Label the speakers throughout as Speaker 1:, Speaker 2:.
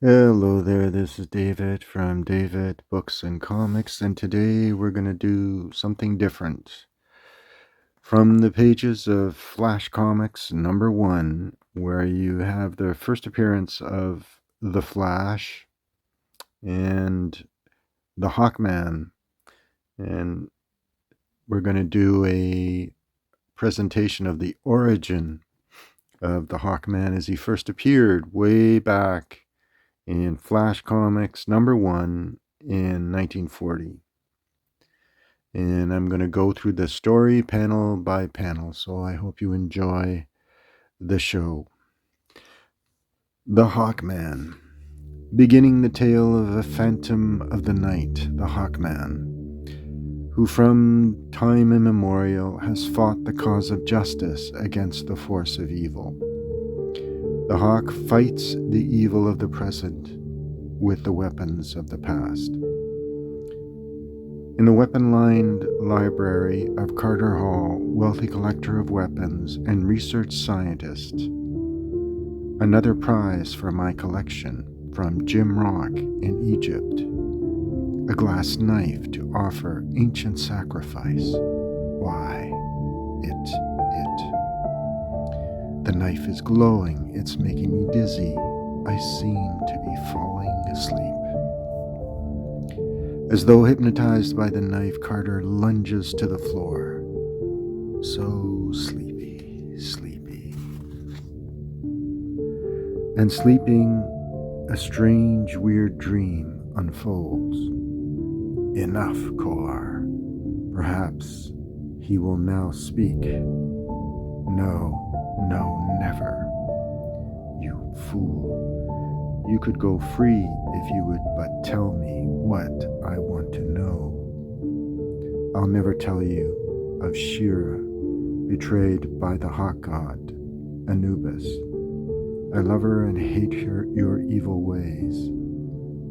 Speaker 1: Hello there, this is David from David Books and Comics, and today we're going to do something different. From the pages of Flash Comics #1, where you have the first appearance of the Flash and the Hawkman, and we're going to do a presentation of the origin of the Hawkman as he first appeared way back in Flash Comics #1 in 1940. And I'm going to go through the story panel by panel, so I hope you enjoy the show. The Hawkman. Beginning the tale of a phantom of the night, the Hawkman, who from time immemorial has fought the cause of justice against the force of evil. The Hawk fights the evil of the present with the weapons of the past. In the weapon-lined library of Carter Hall, wealthy collector of weapons and research scientist, another prize for my collection from Jim Rock in Egypt, a glass knife to offer ancient sacrifice. Why, it. The knife is glowing, it's making me dizzy. I seem to be falling asleep. As though hypnotized by the knife, Carter lunges to the floor. So sleepy. And sleeping, a strange, weird dream unfolds. Enough, Kolar. Perhaps he will now speak. No, never. You fool. You could go free if you would but tell me what I want to know. I'll never tell you of Shira, betrayed by the hawk god, Anubis. I love her and hate your evil ways.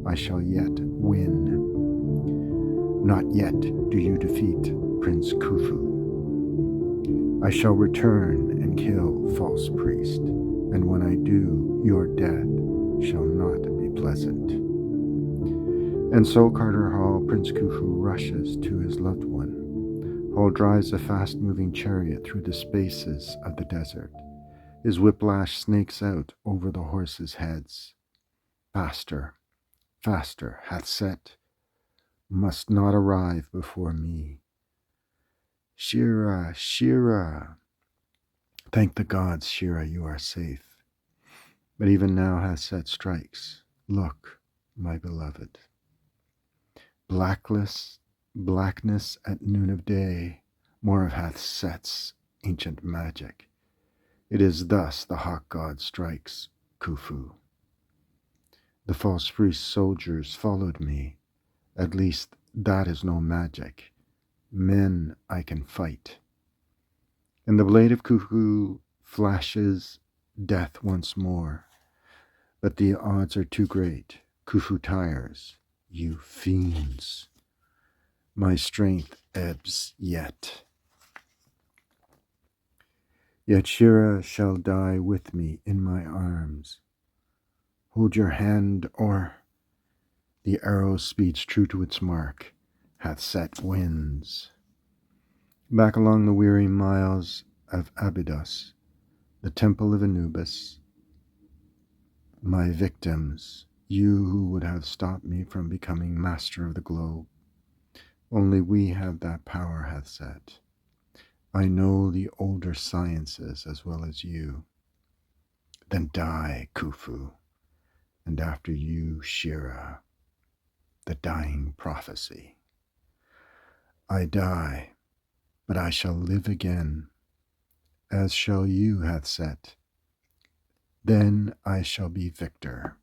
Speaker 1: I shall yet win. Not yet do you defeat Prince Khufu. I shall return and kill false priest, and when I do, your death shall not be pleasant. And so Carter Hall, Prince Khufu rushes to his loved one. Hall drives a fast-moving chariot through the spaces of the desert. His whiplash snakes out over the horses' heads. Faster, hath set, must not arrive before me. Shira. Thank the gods, Shira, you are safe. But even now Hath-Set strikes. Look, my beloved. Blackness at noon of day, more of Hath-Set's ancient magic. It is thus the hawk god strikes Khufu. The false priest soldiers followed me. At least that is no magic. Men I can fight. And the blade of Khufu flashes death once more. But the odds are too great. Khufu tires. You fiends. My strength ebbs yet. Yet Shira shall die with me in my arms. Hold your hand, or the arrow speeds true to its mark. Hath-Set wins. Back along the weary miles of Abydos, the temple of Anubis, my victims, you who would have stopped me from becoming master of the globe. Only we have that power, Hath-Set. I know the older sciences as well as you. Then die, Khufu, and after you, Shira, the dying prophecy. I die, but I shall live again, as shall you, Hath-Set. Then I shall be victor.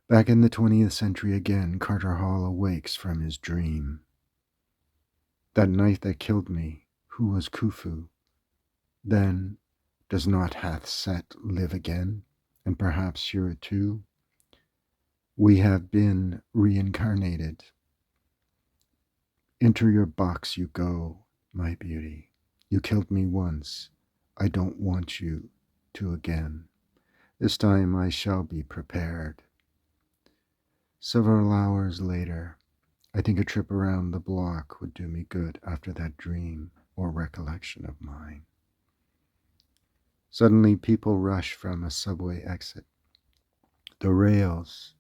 Speaker 1: Back in the 20th century again, Carter Hall awakes from his dream. That night that killed me, who was Khufu? Then does not Hath-Set live again, and perhaps Shira too? We have been reincarnated. Enter your box you go, my beauty. You killed me once. I don't want you to again. This time I shall be prepared. Several hours later, I think a trip around the block would do me good after that dream or recollection of mine. Suddenly, people rush from a subway exit. The rails,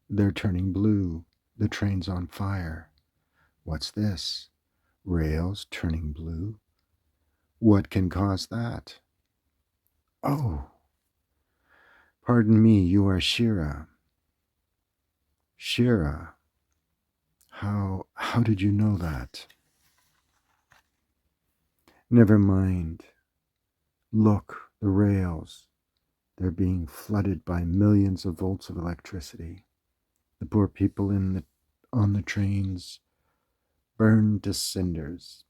Speaker 1: they're turning blue. The train's on fire. What's this? Rails turning blue? What can cause that? Oh, pardon me, you are Shira. Shira, how did you know that? Never mind. Look, the rails. They're being flooded by millions of volts of electricity. The poor people on the trains burned to cinders.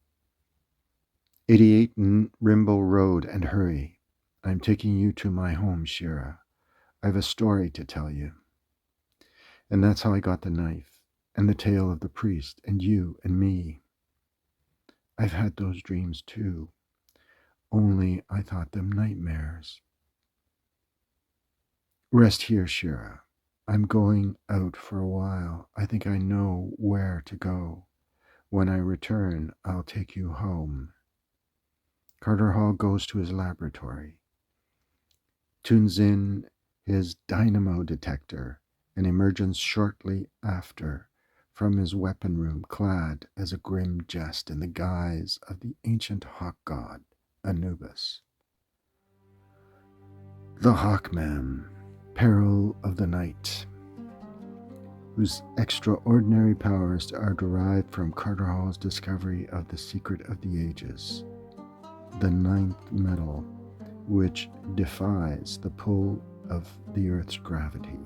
Speaker 1: 88 Rimble Road, and hurry. I'm taking you to my home, Shira. I've a story to tell you. And that's how I got the knife, and the tale of the priest, and you, and me. I've had those dreams too, only I thought them nightmares. Rest here, Shira. I'm going out for a while. I think I know where to go. When I return, I'll take you home. Carter Hall goes to his laboratory, tunes in his dynamo detector, and emerges shortly after from his weapon room clad as a grim jest in the guise of the ancient hawk god Anubis. The Hawkman, peril of the night, whose extraordinary powers are derived from Carter Hall's discovery of the secret of the ages, the ninth metal, which defies the pull of the Earth's gravity.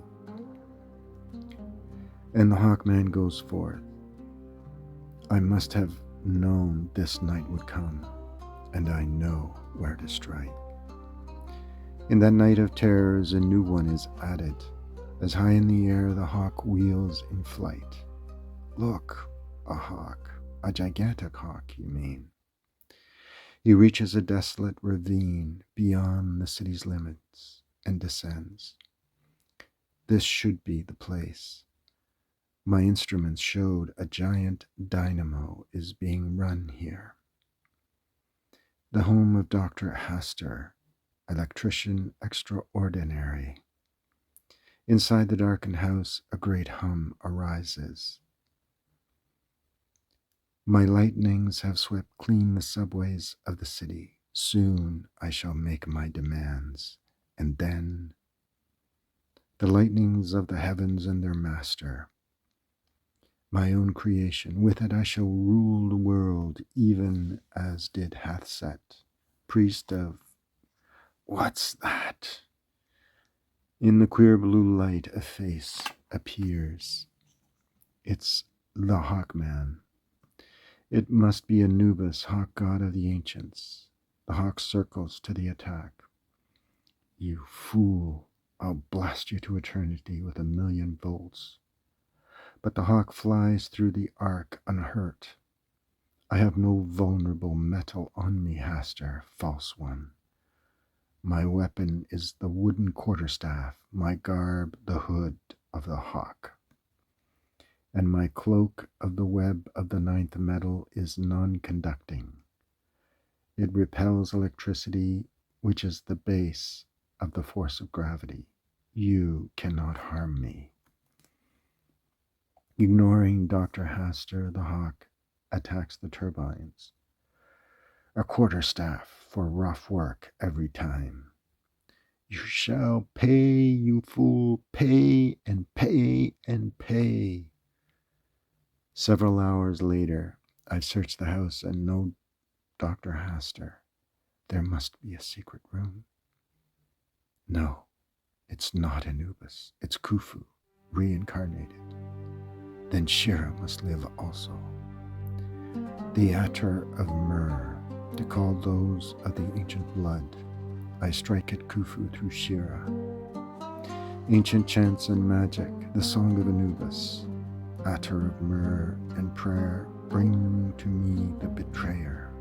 Speaker 1: And the Hawkman goes forth. I must have known this night would come, and I know where to strike. In that night of terrors, a new one is added. As high in the air the hawk wheels in flight. Look, a hawk, a gigantic hawk, you mean. He reaches a desolate ravine beyond the city's limits and descends. This should be the place. My instruments showed a giant dynamo is being run here. The home of Dr. Hastur, electrician extraordinary. Inside the darkened house, a great hum arises. My lightnings have swept clean the subways of the city. Soon I shall make my demands, and then the lightnings of the heavens and their master, my own creation. With it I shall rule the world, even as did Hathset, priest of... What's that? In the queer blue light, a face appears. It's the Hawkman. It must be Anubis, hawk god of the ancients. The hawk circles to the attack. You fool, I'll blast you to eternity with 1,000,000 volts. But the hawk flies through the arc unhurt. I have no vulnerable metal on me, Hastur, false one. My weapon is the wooden quarterstaff, my garb the hood of the hawk. And my cloak of the web of the ninth metal is non-conducting. It repels electricity, which is the base of the force of gravity. You cannot harm me. Ignoring Dr. Hastur, the hawk attacks the turbines. A quarterstaff for rough work every time. You shall pay, you fool, pay and pay and pay. Several hours later, I've searched the house and no Dr. Hastur. There must be a secret room. No, it's not Anubis. It's Khufu, reincarnated. Then Shira must live also. The Attar of Myrrh, to call those of the ancient blood. I strike at Khufu through Shira. Ancient chants and magic, the song of Anubis. Attar of myrrh and prayer, bring to me the betrayer.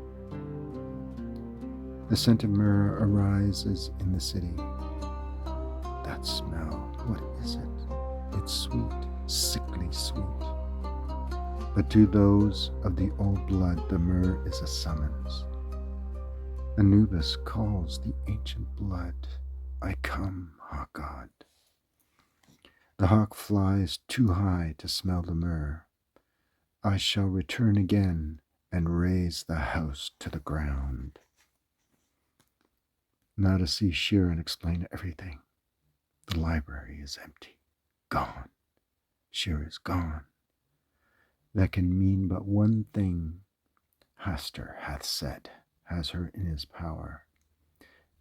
Speaker 1: The scent of myrrh arises in the city. that smell? What is it? It's sweet, sickly sweet. But to those of the old blood, the myrrh is a summons. Anubis calls the ancient blood. I come, hawk god. The hawk flies too high to smell the myrrh. I shall return again and raise the house to the ground. Now to see Shira and explain everything. The library is empty. Gone. Shira is gone. That can mean but one thing. Hastur hath said, has her in his power.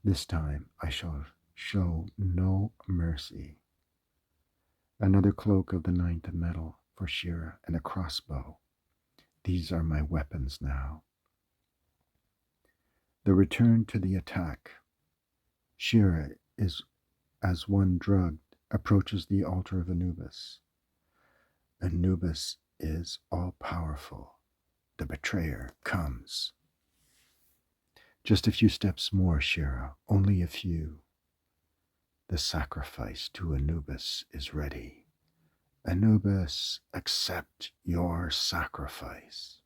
Speaker 1: This time I shall show no mercy. Another cloak of the ninth metal for Shira and a crossbow. These are my weapons now. The return to the attack. Shira is as one drugged approaches the altar of Anubis. Anubis is all-powerful. The betrayer comes. Just a few steps more, Shira, only a few. The sacrifice to Anubis is ready. Anubis, accept your sacrifice.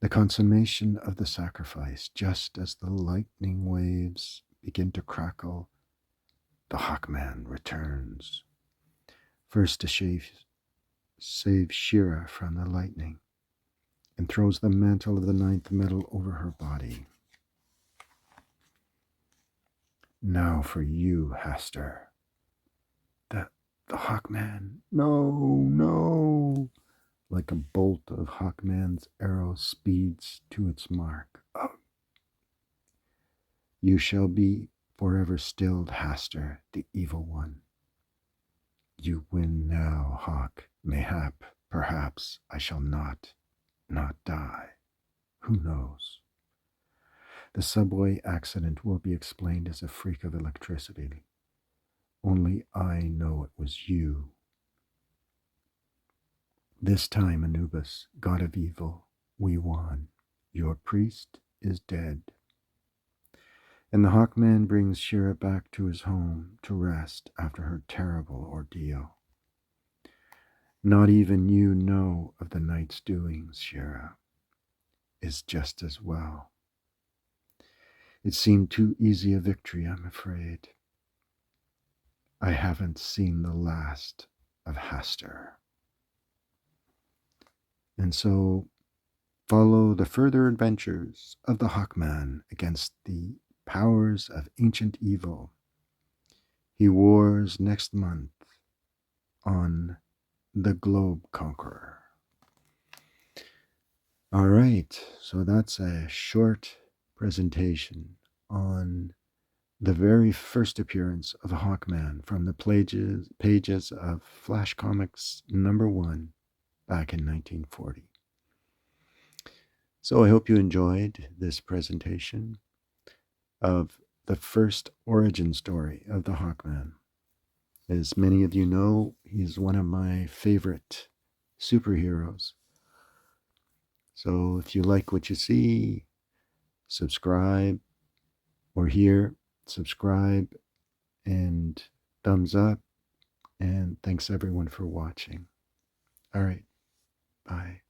Speaker 1: The consummation of the sacrifice, just as the lightning waves begin to crackle, the Hawkman returns. First to save Shira from the lightning, and throws the mantle of the ninth metal over her body. Now for you, Hastur. The Hawkman. No. Like a bolt of Hawkman's arrow speeds to its mark. Oh. You shall be forever stilled, Hastur, the evil one. You win now, Hawk. Mayhap, perhaps, I shall not die. Who knows? The subway accident will be explained as a freak of electricity. Only I know it was you. This time, Anubis, god of evil, we won. Your priest is dead. And the Hawkman brings Shira back to his home to rest after her terrible ordeal. Not even you know of the night's doings, Shira. Is just as well. It seemed too easy a victory, I'm afraid. I haven't seen the last of Hastur. And so follow the further adventures of the Hawkman against the powers of ancient evil. He wars next month on The Globe Conqueror. All right, so that's a short presentation on the very first appearance of Hawkman from the pages of Flash Comics #1 back in 1940. So I hope you enjoyed this presentation of the first origin story of the Hawkman. As many of you know, he's one of my favorite superheroes. So if you like what you see, subscribe, or hear, subscribe and thumbs up. And thanks everyone for watching. All right, bye.